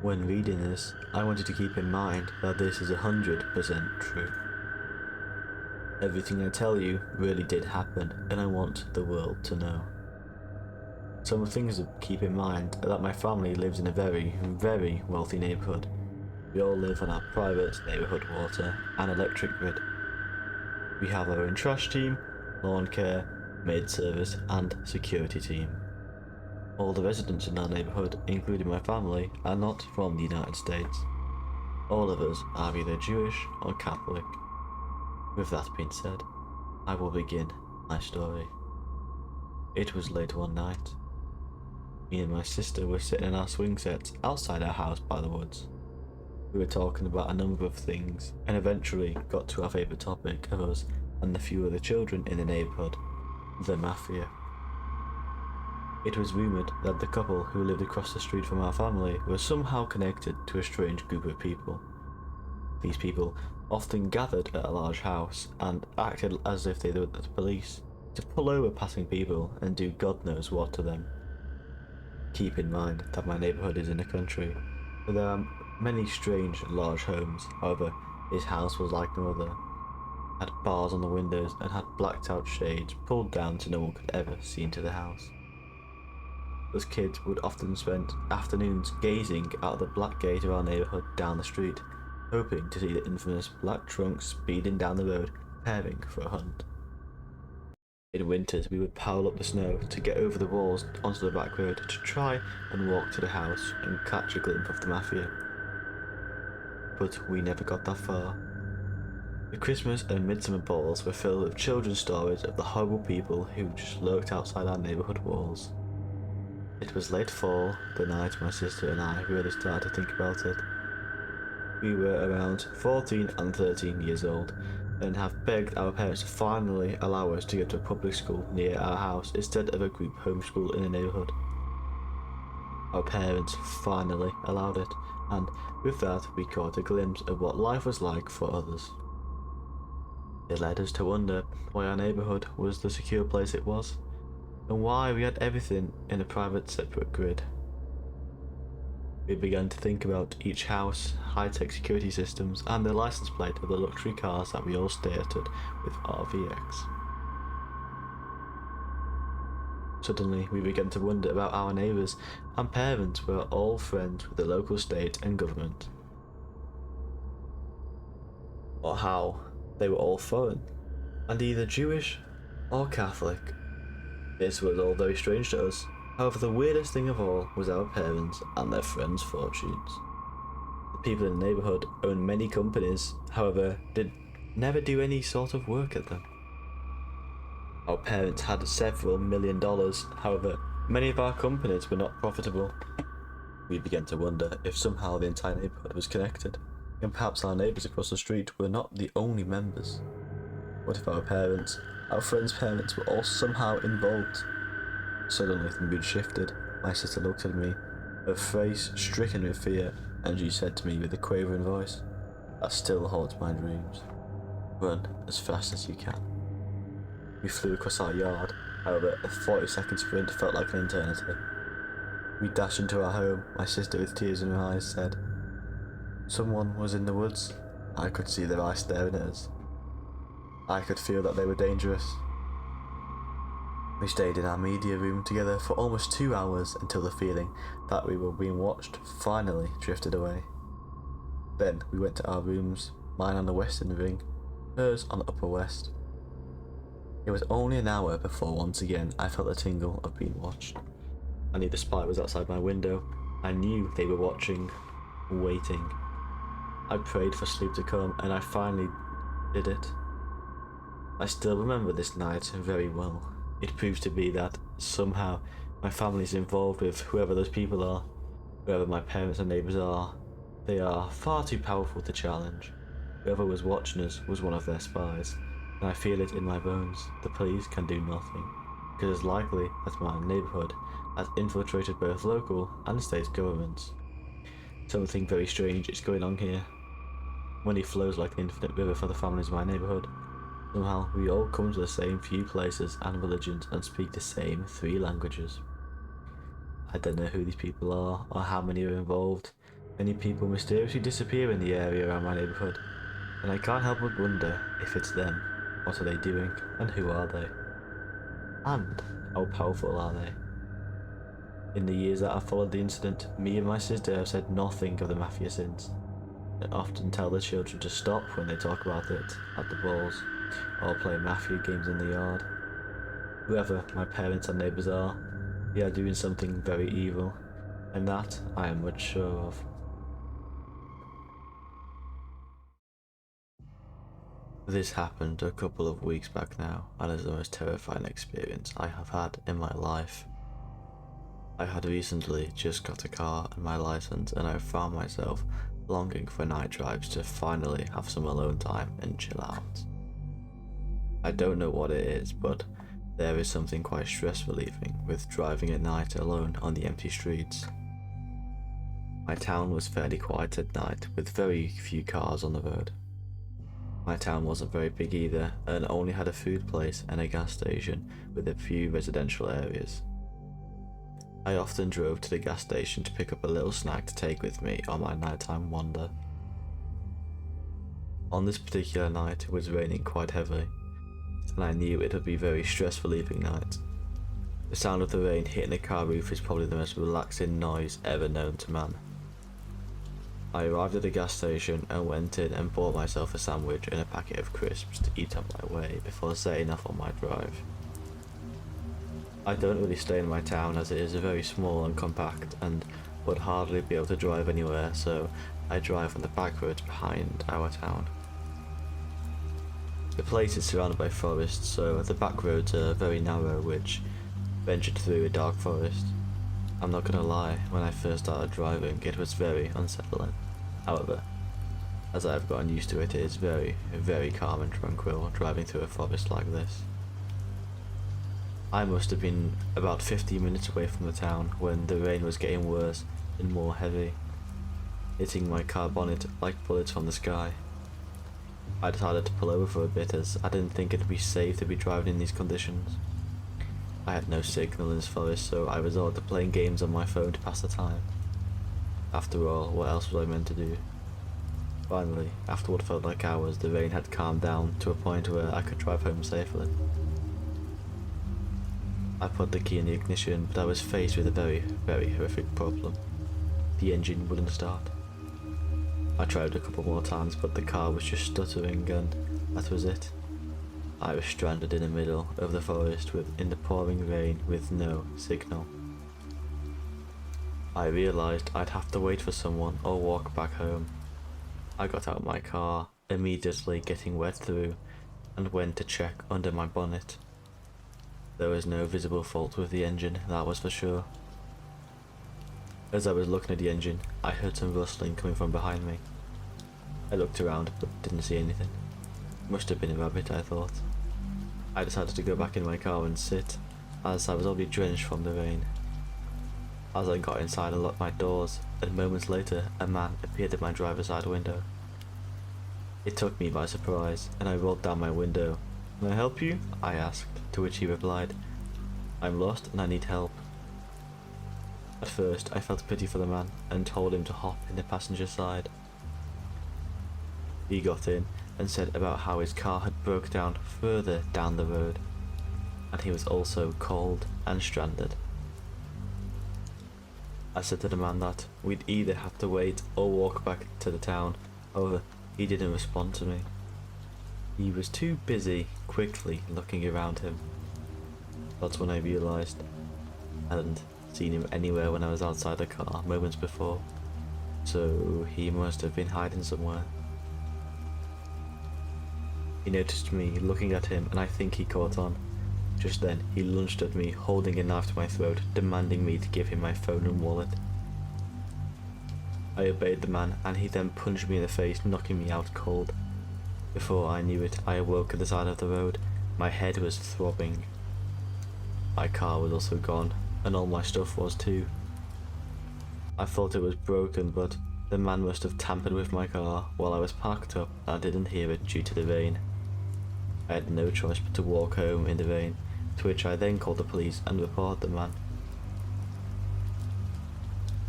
When reading this, I wanted to keep in mind that this is 100% true. Everything I tell you really did happen, and I want the world to know. Some things to keep in mind are that my family lives in a very, very wealthy neighbourhood. We all live on our private neighbourhood water and electric grid. We have our own trash team, lawn care, maid service and security team. All the residents in our neighbourhood, including my family, are not from the United States. All of us are either Jewish or Catholic. With that being said, I will begin my story. It was late one night. Me and my sister were sitting in our swing sets outside our house by the woods. We were talking about a number of things and eventually got to our favourite topic of us and the few other children in the neighbourhood, the Mafia. It was rumoured that the couple who lived across the street from our family were somehow connected to a strange group of people. These people often gathered at a large house and acted as if they were the police, to pull over passing people and do God knows what to them. Keep in mind that my neighbourhood is in the country, so there are many strange large homes. However, his house was like no other. Had bars on the windows and had blacked out shades pulled down so no one could ever see into the house. Us kids would often spend afternoons gazing out the black gate of our neighbourhood down the street, hoping to see the infamous black trunk speeding down the road, preparing for a hunt. In winters, we would pile up the snow to get over the walls onto the back road to try and walk to the house and catch a glimpse of the Mafia. But we never got that far. The Christmas and midsummer balls were filled with children's stories of the horrible people who just lurked outside our neighbourhood walls. It was late fall, the night my sister and I really started to think about it. We were around 14 and 13 years old and have begged our parents to finally allow us to go to a public school near our house instead of a group homeschool in the neighbourhood. Our parents finally allowed it, and with that we caught a glimpse of what life was like for others. It led us to wonder why our neighbourhood was the secure place it was, and why we had everything in a private separate grid. We began to think about each house, high-tech security systems, and the license plate of the luxury cars that we all stated with RVX. Suddenly, we began to wonder about our neighbours and parents were all friends with the local state and government. Or how they were all foreign, and either Jewish or Catholic. This was all very strange to us. However, the weirdest thing of all was our parents and their friends' fortunes. The people in the neighbourhood owned many companies, however, did never do any sort of work at them. Our parents had several $1 million, however, many of our companies were not profitable. We began to wonder if somehow the entire neighbourhood was connected, and perhaps our neighbours across the street were not the only members. What if our parents, our friends' parents, were all somehow involved? Suddenly the mood shifted. My sister looked at me, her face stricken with fear, and she said to me with a quavering voice that still haunts my dreams, "Run as fast as you can." We flew across our yard, however a 40-second sprint felt like an eternity. We dashed into our home. My sister, with tears in her eyes, said, "Someone was in the woods." I could see their eyes staring at us. I could feel that they were dangerous. We stayed in our media room together for almost 2 hours until the feeling that we were being watched finally drifted away. Then we went to our rooms, mine on the western ring, hers on the upper west. It was only an hour before once again I felt the tingle of being watched. I knew the spy was outside my window. I knew they were watching, waiting. I prayed for sleep to come, and I finally did it. I still remember this night very well. It proves to be that somehow my family is involved with whoever those people are. Whoever my parents and neighbours are, they are far too powerful to challenge. Whoever was watching us was one of their spies, and I feel it in my bones. The police can do nothing, because it's likely that my neighbourhood has infiltrated both local and state governments. Something very strange is going on here. Money flows like an infinite river for the families of my neighbourhood. Somehow, we all come to the same few places and religions and speak the same 3 languages. I don't know who these people are or how many are involved, Many people mysteriously disappear in the area around my neighborhood, and I can't help but wonder if it's them. What are they doing, and who are they? And how powerful are they? In the years that have followed the incident, me and my sister have said nothing of the mafia since. I often tell the children to stop when they talk about it at the balls, or play mafia games in the yard. Whoever my parents and neighbours are, they are doing something very evil, and that I am much sure of. This happened a couple of weeks back now, and is the most terrifying experience I have had in my life. I had recently just got a car and my license, and I found myself longing for night drives to finally have some alone time and chill out. I don't know what it is, but there is something quite stress relieving with driving at night alone on the empty streets. My town was fairly quiet at night, with very few cars on the road. My town wasn't very big either, and only had a food place and a gas station with a few residential areas. I often drove to the gas station to pick up a little snack to take with me on my nighttime wander. On this particular night, it was raining quite heavily, and I knew it would be a very stress-relieving night. The sound of the rain hitting the car roof is probably the most relaxing noise ever known to man. I arrived at the gas station and went in and bought myself a sandwich and a packet of crisps to eat on my way before setting off on my drive. I don't really stay in my town as it is very small and compact and would hardly be able to drive anywhere, so I drive on the back roads behind our town. The place is surrounded by forests, so the back roads are very narrow, which ventured through a dark forest. I'm not gonna lie, when I first started driving it was very unsettling. However, as I have gotten used to it, it is very, very calm and tranquil driving through a forest like this. I must have been about 15 minutes away from the town when the rain was getting worse and more heavy, hitting my car bonnet like bullets from the sky. I decided to pull over for a bit as I didn't think it would be safe to be driving in these conditions. I had no signal in this forest, so I resorted to playing games on my phone to pass the time. After all, what else was I meant to do? Finally, after what felt like hours, the rain had calmed down to a point where I could drive home safely. I put the key in the ignition, but I was faced with a very, very horrific problem. The engine wouldn't start. I tried a couple more times, but the car was just stuttering, and that was it. I was stranded in the middle of the forest in the pouring rain with no signal. I realised I'd have to wait for someone or walk back home. I got out of my car, immediately getting wet through, and went to check under my bonnet. There was no visible fault with the engine, that was for sure. As I was looking at the engine, I heard some rustling coming from behind me. I looked around but didn't see anything. Must have been a rabbit, I thought. I decided to go back in my car and sit, as I was already drenched from the rain. As I got inside, I locked my doors, and moments later a man appeared at my driver's side window. It took me by surprise, and I rolled down my window. "Can I help you?" I asked, to which he replied, "I'm lost and I need help." At first I felt pity for the man and told him to hop in the passenger side. He got in and said about how his car had broke down further down the road, and he was also cold and stranded. I said to the man that we'd either have to wait or walk back to the town. However, he didn't respond to me. He was too busy quickly looking around him. That's when I realised I hadn't seen him anywhere when I was outside the car moments before, so he must have been hiding somewhere. He noticed me looking at him, and I think he caught on. Just then, he lunged at me, holding a knife to my throat, demanding me to give him my phone and wallet. I obeyed the man, and he then punched me in the face, knocking me out cold. Before I knew it, I awoke at the side of the road. My head was throbbing. My car was also gone, and all my stuff was too. I thought it was broken, but the man must have tampered with my car while I was parked up, and I didn't hear it due to the rain. I had no choice but to walk home in the rain, to which I then called the police and reported the man.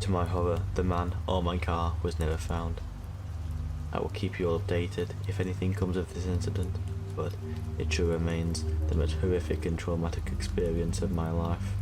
To my horror, the man or my car was never found. I will keep you all updated if anything comes of this incident, but it sure remains the most horrific and traumatic experience of my life.